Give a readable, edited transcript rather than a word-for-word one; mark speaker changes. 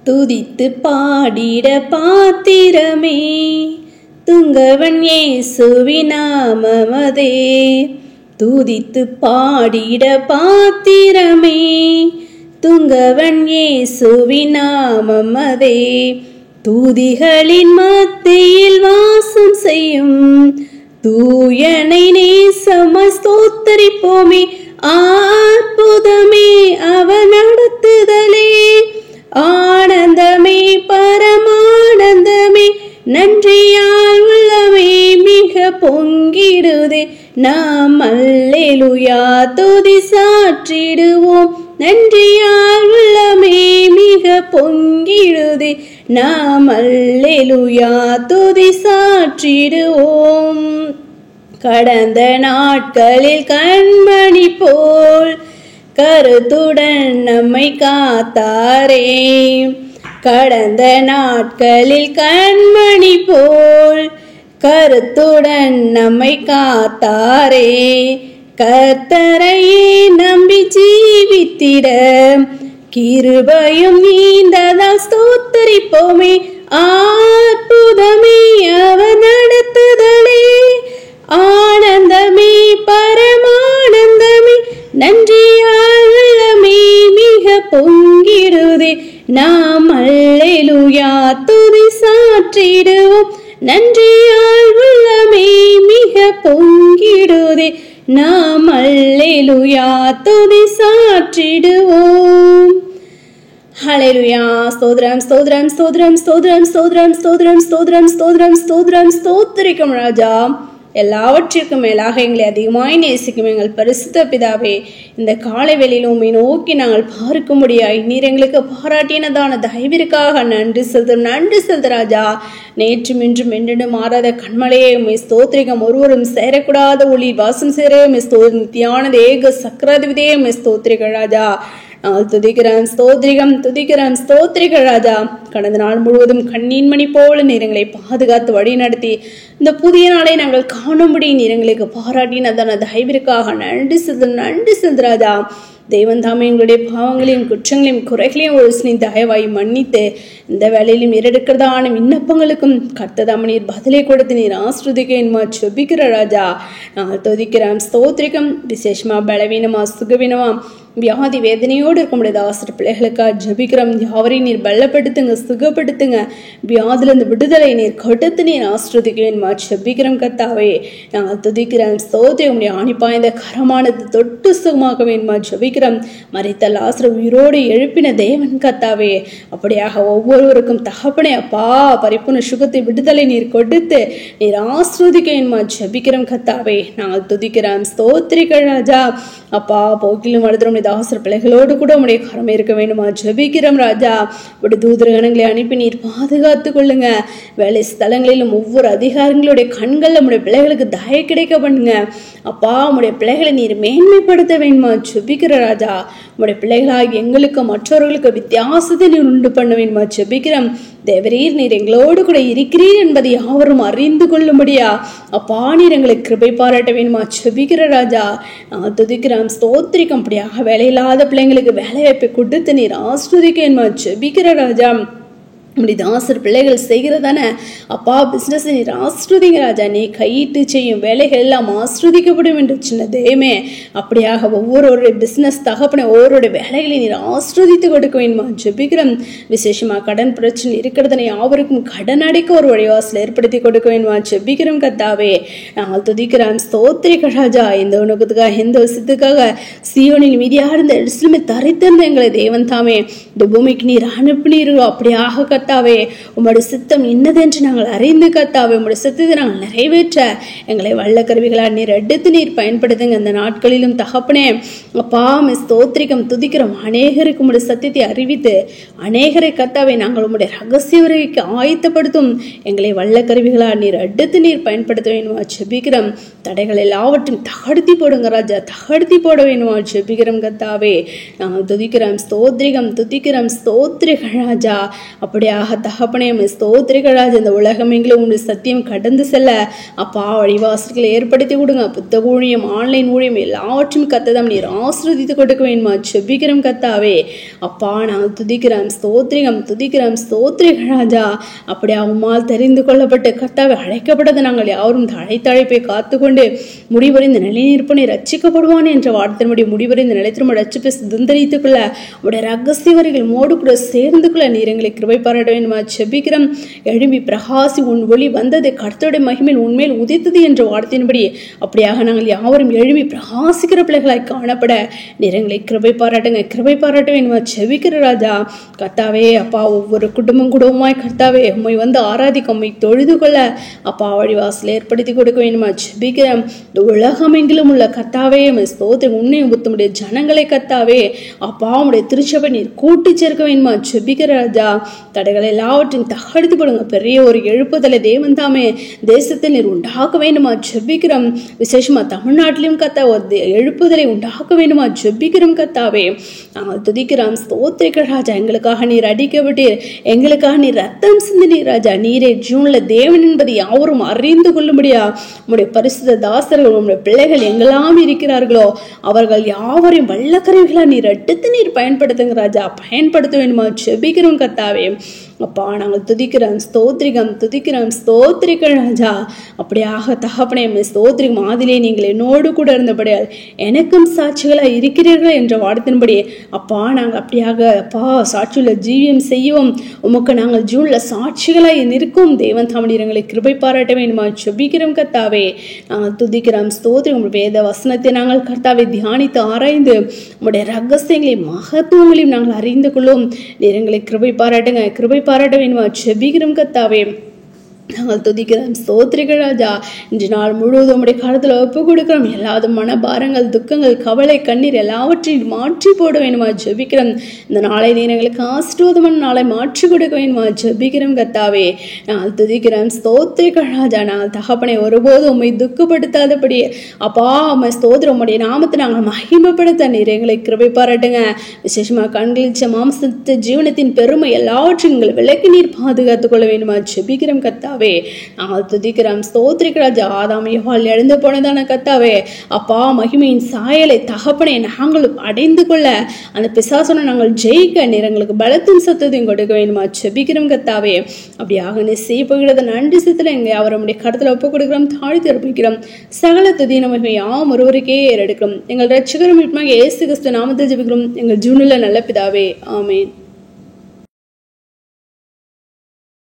Speaker 1: துதித்து பாடிட பாத்திரமே துங்கவன் இயேசுவின் நாமமதே. துதித்து பாடிட பாத்திரமே துங்கவன் இயேசுவின் நாமமதே. தூதிகளின் மத்தியில் வாசம் செய்யும் தூயனை நேசமாய் ஸ்தோத்தரிப்போமே. அற்புதமே அவர் நடத்துதலே, ஆனந்தமே பரமானந்தமே, நன்றியால் உள்ளமே மிக பொங்கிடுதே. நாம் அல்லேலூயா துதி சாற்றிடுவோம், நன்றியால் உள்ளமே மிக பொங்கிடுதே. நாம் அல்லேலூயா துதி சாற்றிடுவோம். கடந்த நாட்களில் கண்மணி போல் கருத்துடன் நம்மை காத்தாரே. கடந்த நாட்களில் கண்மணி போல் கருத்துடன் நம்மை காத்தாரே. கர்த்தரையே நம்பி ஜீவித்திட கிருபையும் நீந்ததால் ஸ்தோத்தரிப்போமே. அற்புதமே அவர் நடத்துதலே, ஆனந்தமே பரமானந்தமே, நன்றியால் உள்ளமே மிக பொங்கிடுதே. நாம் அல்லேலூயா துதி சாற்றிடுவோம், நன்றியால் உள்ளமே மிக பொங்கிடுதே. நாம் அல்லேலூயா துதி சாற்றிடுவோம். ஹல்லேலூயா. ஸ்தோத்திரம் ஸ்தோத்திரம் ஸ்தோத்திரம் ஸ்தோத்திரம் ஸ்தோத்திரம் ஸ்தோத்திரம் ஸ்தோத்திரம் ஸ்தோத்திரம் ஸ்தோத்திரம் ஸ்தோத்திரிக்கும் ராஜா. எல்லாவற்றிற்கும் மேலாக எங்களை அதிகமாய் நேசிக்கும் எங்கள் பரிசுத்த பிதாவே, இந்த காலை வேளையில் உம்மை நோக்கி நாங்கள் பார்க்கும்படியாய் நீர் எங்களுக்கு பாராட்டினதான தயவிற்காக நன்றி செலுத்த ராஜா. நேற்றும் இன்றும் என்றும் மாறாத கண்மலையே உம்மை ஸ்தோத்திரிகம். ஒருவரும் சேரக்கூடாத ஒளி வாசம் சேர உம்மை நித்தியானது ஏக சக்கராதிபதியே உம்மை ஸ்தோத்திரிக ராஜா. நாங்கள் துதிக்கிறோம் ஸ்தோத்திரிகம் துதிக்கிறோம் ஸ்தோத்திரிக ராஜா. கடந்த நாள் முழுவதும் கண்ணீன் மணி போல நீர் எங்களை பாதுகாத்து வழி நடத்தி இந்த புதிய நாளை நாங்கள் காணும்படி நீர் எங்களுக்கு பாராட்டினதான தயவிற்காக நன்றி செலுத்து ராஜா. தெய்வன் தாமே எங்களுடைய பாவங்களையும் குற்றங்களையும் குறைகளையும் ஒரு சினி தயவாய் மன்னித்து இந்த வேலையிலும் ஏறெடுக்கிறதான விண்ணப்பங்களுக்கும் கர்த்ததாம நீர் பதிலை கொடுத்து நீர் ஆஸ்ருதிக்க என்மா செபிக்கிற ராஜா. நாங்கள் துதிக்கிறோம் ஸ்தோத்திரிகம். விசேஷமா பலவீனமா சுகவீனமா வியாதி வேதனையோடு இருக்க முடியாத ஆசிரியர் பிள்ளைகளுக்காக ஜபிக்கிறோம். யாவரையும் நீர் பலப்படுத்துங்க, சுகப்படுத்துங்க, வியாதிலிருந்து விடுதலை நீர் கொடுத்து நீர் ஆஸ்ருதிக்க ஜபிக்கிறோம் கர்த்தாவே. நாங்கள் துதிக்கிறோம் ஸ்தோத்திரம். உடைய ஆணிப்பாய்ந்த கரமானது தொட்டு சுகமாக வேணுமா ஜபிக்கிறோம். மரித்த லாசரு உயிரோடு எழுப்பின தேவன் கர்த்தாவே, அப்படியாக ஒவ்வொருவருக்கும் தகப்பனே அப்பா பரிபூர்ண சுகத்தை விடுதலை நீர் கொடுத்து நீர் ஆஸ்ருதிக்க வேணுமா ஜபிக்கிறோம் கர்த்தாவே. நாங்கள் துதிக்கிறோம் ஸ்தோத்திரிக்க ராஜா. அப்பா போக்கிலும் வளர்த்துறோம் தாசர் பிள்ளைகளோடு கூட உடைய கரம் இருக்க வேண்டுமா ஜபிக்கிறோம் ராஜா. உடைய தூதரகணங்களை அனுப்பி நீர் பாதுகாத்து கொள்ளுங்க. வேலை ஸ்தலங்களிலும் ஒவ்வொரு அதிகாரிகளுடைய கண்கள் நம்முடைய பிள்ளைகளுக்கு தய கிடைக்க பண்ணுங்க. அப்பா உடைய பிள்ளைகளை நீர் மேன்மைப்படுத்த வேண்டுமா ஜபிக்கிற ராஜா. உடைய பிள்ளைகளாக எங்களுக்கு மற்றவர்களுக்கு வித்தியாசத்தை நீர் உண்டு பண்ண வேண்டுமா ஜபிக்கிறோம். தேவரீர் நீர் எங்களோடு கூட இருக்கிறீர் என்பதை யாவரும் அறிந்து கொள்ளும்படியா அப்பா நீர் எங்களுக்கு கிருபை பாராட்ட வேண்டுமா ஜபிக்கிற ராஜா. நான் துதிக்கிறோம் ஸ்தோத்திரிக்கும். அப்படியாக வேலையில்லாத பிள்ளைங்களுக்கு வேலை வாய்ப்பை கொடுத்து நீர் ஆஸ்ருதிக்க என்மா ஜபிக்கிற ராஜா. நம்முடைய தாசர் பிள்ளைகள் செய்கிறதான அப்பா பிசினஸ் நீர் ஆஸ்ருதிங்க ராஜா. நீ கையிட்டு செய்யும் வேலைகள் எல்லாம் ஆஸ்ருதிக்கப்படும் என்று சின்ன தேமே. அப்படியாக ஒவ்வொருவருடைய பிசினஸ் தகப்பன ஒவ்வொருடைய வேலைகளை நீர் ஆஸ்ருதித்து கொடுக்க வேண்டுமா ஜபிக்கிறோம். விசேஷமா கடன் பிரச்சனை இருக்கிறதனை யாவருக்கும் கடன் அடைக்க ஒரு வழிவாசல் ஏற்படுத்தி கொடுக்க வேண்டுமா ஜபிக்கிறோம் கர்த்தாவே. நாங்கள் துதிக்கிறோம் ஸ்தோத்திரிக்க ராஜா. எந்த உணவுக்காக எந்த விஷயத்துக்காக சீயோனில் மீதியாக இருந்த எருசலேமை தரித்திருந்த எங்களை தேவன் தாமே இந்த பூமிக்கு நீர் அனுப்பினீரோ அப்படியாக கர்த்தாவே. உம்முடைய சித்தம் இன்னதென்று நாங்கள் அறிந்து கர்த்தாவே உம்முடைய சித்தத்தை நாங்கள் நிறைவேற்ற எங்களை வல்ல கருவிகளால் நீர் எடுத்து நீர் பயன்படுத்துங்க. அந்த நாட்களிலும் தகப்பனே அப்பா ஸ்தோத்திரிகம் துதிக்கிறோம். அநேகருக்கு உம்முடைய சத்தியத்தை அறிவித்து அநேகரை கர்த்தாவே நாங்கள் உம்முடைய ரகசிய உரைக்கு ஆயத்தப்படுத்தும் எங்களை வல்ல கருவிகளால் நீர் எடுத்து நீர் பயன்படுத்த வேண்டுமா ஜெபிக்கிறோம். தடைகள் எல்லாவற்றையும் தகர்த்தி போடுங்க ராஜா, தகர்த்தி போட வேண்டுமா ஜெபிக்கிறோம் கர்த்தாவே. நாங்கள் துதிக்கிறோம் ஸ்தோத்திரிகம் துதிக்கிறோம் ஸ்தோத்திரிக ராஜா. அப்படியாக அப்படியாக தகப்பனே ஸ்தோத்திரிக்க ராஜா. இந்த உலகம் எங்களும் உங்களுடைய சத்தியம் கடந்து செல்ல அப்பா வழிவாசல்களை ஏற்படுத்தி கொடுங்க. புத்தக ஊழியம், ஆன்லைன் ஊழியம் எல்லாவற்றையும் கத்ததாம் நீர் ஆசீர்வதித்து கொடுக்க வேண்டுமா செபிக்கிறோம் கத்தாவே. அப்பா நாங்கள் துதிக்கிறோம், ஸ்தோத்திரிகம் துதிக்கிறோம், ஸ்தோத்திரிக ராஜா. அப்படியே உம்மால் தெரிந்து கொள்ளப்பட்டு கத்தாவை அழைக்கப்பட்டது நாங்கள் யாரும் அழைப்பை காத்துக்கொண்டு முடிவறிந்த நிலைநிற்பனை ரட்சிக்கப்படுவான் என்ற வார்த்தையினுடைய முடிவறிந்த நிலைத்திரும்ப ரட்சிப்பை சுதந்திரித்துக் கொள்ள உடைய ரகசிய வரிகள் மோடு கூட சேர்ந்து கொள்ள நீர் எங்களை கிருபை பாராட்ட வேண்டுமா செபிக்கிறோம். எழும்பி பிரகாசி உன் ஒளி வந்தது, கர்த்தருடைய மகிமையில் உண்மையில் உதித்தது என்ற வார்த்தையின்படி அப்படியாக நாங்கள் யாவரும் எழும்பி பிரகாசிக்கிற பிள்ளைகளாய் காணப்பட நீர் எங்களை கிருபை பாராட்டுங்க, கிருபை பாராட்ட வேண்டுமா செபிக்கிற ராஜா. கர்த்தாவே அப்பா ஒவ்வொரு குடும்பமாய் கர்த்தாவே உம்மை வந்து ஆராதிக்க உம்மை தொழுது கொள்ள அப்பா வழிவாசல் ஏற்படுத்தி கொடுக்க வேண்டுமா செபிக்கிறோம். இந்த உலகமெங்கிலும் உள்ள கர்த்தாவே ஸ்தோத்திரம் உன்னை உத்தமுடைய ஜனங்களை கர்த்தாவே அப்பா உடைய திருச்சபை நீர் கூட்டி சேர்க்க வேண்டுமா செபிக்கிற ராஜா. தடைகளை எல்லாவற்றையும் தகர்த்து போடுங்க. பெரிய ஒரு எழுப்புதலை தேவன் தாமே தேசத்தில் நீர் உண்டாக்க வேண்டுமா செபிக்கிறோம். விசேஷமா தமிழ்நாட்டிலும் கத்தா எழுப்புதலை உண்டாக்க வேண்டுமா செபிக்கிறோம் கத்தாவே. நாங்கள் துதிக்கிறோம், ஸ்தோத்திரிக்க ராஜா. எங்களுக்காக நீர் அடிக்கப்பட்டீர், எங்களுக்காக நீர் ரத்தம் சிந்தினீர் ராஜா. நீரே ஜூன்ல தேவன் என்பதை யாவரும் அறிந்து கொள்ளும்படியா உம்முடைய பரிசுத்த தாசர்கள் உம்முடைய பிள்ளைகள் எங்கெல்லாம் இருக்கிறார்களோ அவர்கள் யாவரையும் வல்லக்கரைகளா நீர் எடுத்து நீர் பயன்படுத்துங்க ராஜா. பயன்படுத்த வேண்டுமா செபிக்கிறோம் கத்தாவே. அப்பா நாங்கள் துதிக்கிறோம், ஸ்தோத்திரிகம் துதிக்கிறோம், ஸ்தோத்திரிக்க ராஜா. அப்படியாக தகப்பனே ஸ்தோத்திரிகம். ஆதிலே நீங்கள் என்னோடு கூட இருந்தபடியால் எனக்கும் சாட்சிகளாக இருக்கிறீர்கள் என்ற வார்த்தையின்படி அப்பா நாங்கள் அப்படியாக அப்பா சாட்சியுள்ள ஜீவியம் செய்வோம். உமக்கு நாங்கள் ஜூன்ல சாட்சிகளாய் நிற்கும் தேவன் தாமடி எங்களை கிருபை பாராட்ட வேண்டுமா செபிக்கிறோம் கர்த்தாவே. நாங்கள் துதிக்கிறோம், ஸ்தோத்திரிகம். வேத வசனத்தை நாங்கள் கர்த்தாவை தியானித்து ஆராய்ந்து உங்களுடைய ரகசியங்களையும் மகத்துவங்களையும் நாங்கள் அறிந்து கொள்ளும் நீர் எங்களை கிருபை பாராட்டுங்க, கிருபை பாராட்ட வேண்டுமா செபிக்கிறோம் கர்த்தாவே. நாங்கள் துதிக்கிறோம், ஸ்தோத்திரிக்க ராஜா. இன்று நாள் முழுவதும் உடைய காலத்தில் ஒப்பு கொடுக்கிறோம். எல்லாதும் மனபாரங்கள், துக்கங்கள், கவலை, கண்ணீர் எல்லாவற்றையும் மாற்றி போட வேண்டுமா ஜெபிக்கிறோம். இந்த நாளை நீர் எங்களுக்கு ஆசீர்வாதமான நாளை மாற்றி கொடுக்க வேண்டுமா ஜெபிக்கிறோம் கர்த்தாவே. நாங்கள் துதிக்கிறோம், ஸ்தோத்திரிக்க ராஜா. நாங்கள் தகப்பனை ஒருபோதும் உண்மை துக்கப்படுத்தாதபடி அப்பா உண்மை ஸ்தோத்திரம் உம்முடைய நாமத்தை நாங்கள் மகிமைப்படுத்த நீர் எங்களை கிருபை பாராட்டுங்க. விசேஷமாக கண்களிச்ச மாம்சத்து ஜீவனத்தின் பெருமை எல்லாவற்றையும் எங்கள் விலக்கி நீர் பாதுகாத்துக் கொள்ள வேண்டுமா ஜெபிக்கிறோம் கர்த்தாவே. நாங்கள் துதிக்கிறோம், ஸ்தோத்திரிக்க ராஜா. ஆதாம் ஏவாள் எழுந்து போனதான கர்த்தாவே அப்பா மகிமையின் சாயலை தகப்பனை நாங்கள் அடைந்து கொள்ள அந்த பிசாசனை நாங்கள் ஜெயிக்க நீர் எங்களுக்கு பலத்தின் சத்தத்தையும் கொடுக்க வேண்டுமா செபிக்கிறோம் கர்த்தாவே. அப்படியாக நீ செய்யப்படுகிறத நன்றி சித்தல எங்க அவருடைய கடத்துல ஒப்பு கொடுக்கிறோம், தாழ்த்தி அர்ப்பணிக்கிறோம். சகல துதி மகிமை யாம் ஒருவருக்கே ஏறெடுக்கிறோம். எங்கள் ரட்சகரும் இயேசு கிறிஸ்து நாமத்தில் ஜெபிக்கிறோம் எங்கள் ஜீவனில் நல்ல பிதாவே, ஆமென்.